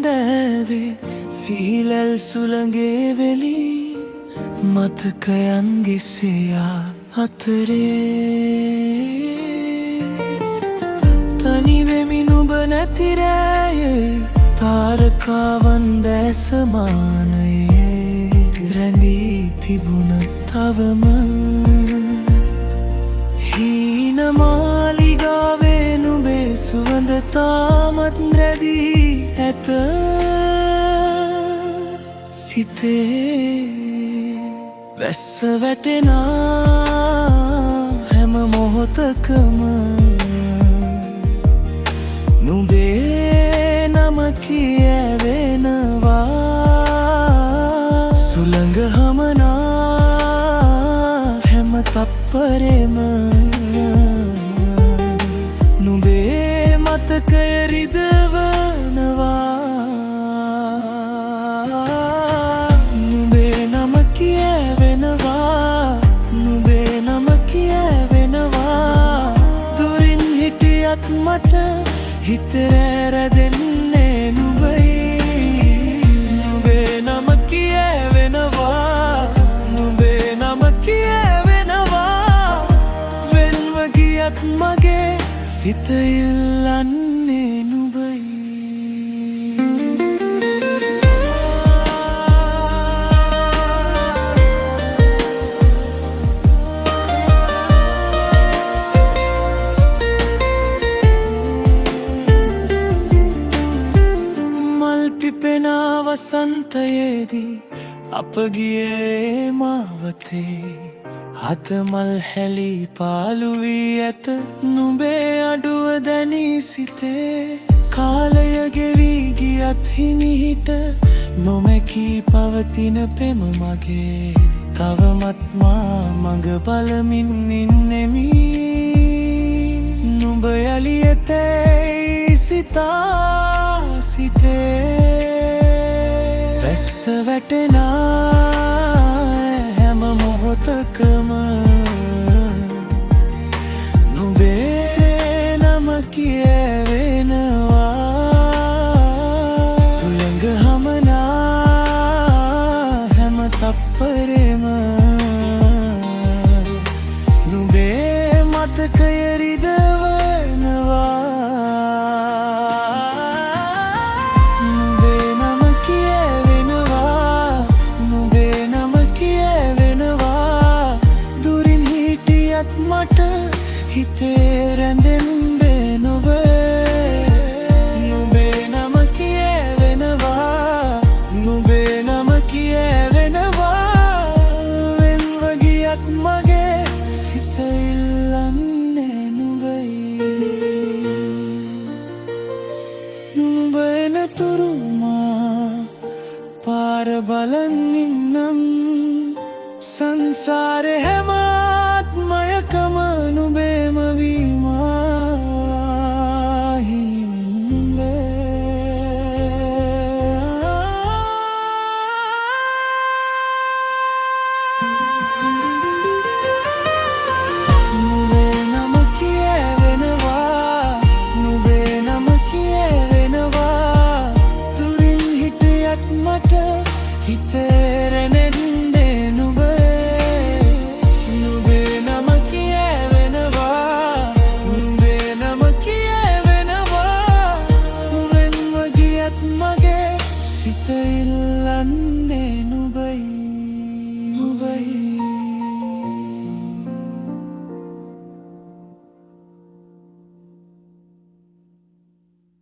හැන්දෑවේ සිහිලල් සුළඟේ වෙලි මතකයන්ගේ සෙයා අතරේ තනිවෙමි නුඹ නැති රෑයේ තාරකාවන් දැසමානයේ රැඳී තිබුණ තවම හීන මාලිගාවේ නුඹේ සුවඳ තාමත් රැඳී ඇත සිතේ වැස්ස වැටෙනා හැම මොහොතකම නුඹේ නම කියවෙනවා සුළඟ හමනා හැම තප්පරෙම නුඹේ මතකය රිදවනවා නුඹේ නම කියවෙනවා නුඹේ නම කියවෙනවා දුරින් හිටියත් මට හිත රැඳෙන්නේ නුඹයි නුඹේ නම කියවෙනවා නුඹේ නම කියවෙනවා වෙන්ව ගියත් මගේ සිත ඉල්ලන්නේ නුඹයි පිපෙනා වසන්තයේදී අප ගියේ මාවතේ හතමල් හැලී පාළු වී ඇත නුඹේ අඩුව දැනී සිතේ කාලය ගෙවී ගියත් හිමිහිට නොමැකී පවතින පෙම මගේ තවමත් මා මඟ බලමින් ඉන්නෙමි නුඹ යලි ඇතැයි සිතා සිතේ වැස්ස වැටෙනා හැම මොහොතකම නුඹේ නම කියවෙනවා සුළඟ හමනා හැම තප්පරෙම නුඹේ මතකය රිදවනවා මට හිතේ රැඳෙන්නේ නුඹේ නුඹේ නම කියවෙනවා නුඹේ නම කියවෙනවා වෙන්ව ගියත් මගේ සිත ඉල්ලන්නේ නුඹයි නුඹ එනතුරු මා පාර බලන් ඉන්නම් සංසාරේ හැම මයකම නුඹේම වීමා නුඹේ නම කියවෙනවා නුඹේ නම කියවෙනවා දුරින් හිටියත් මට හිතේ රැඳෙන්නේ නුඹේ නුඹේ නම කියවෙනවා නුඹේ නම කියවෙනවා වෙන්ව ගියත් මගේ සිත ඉල්ලන්නේ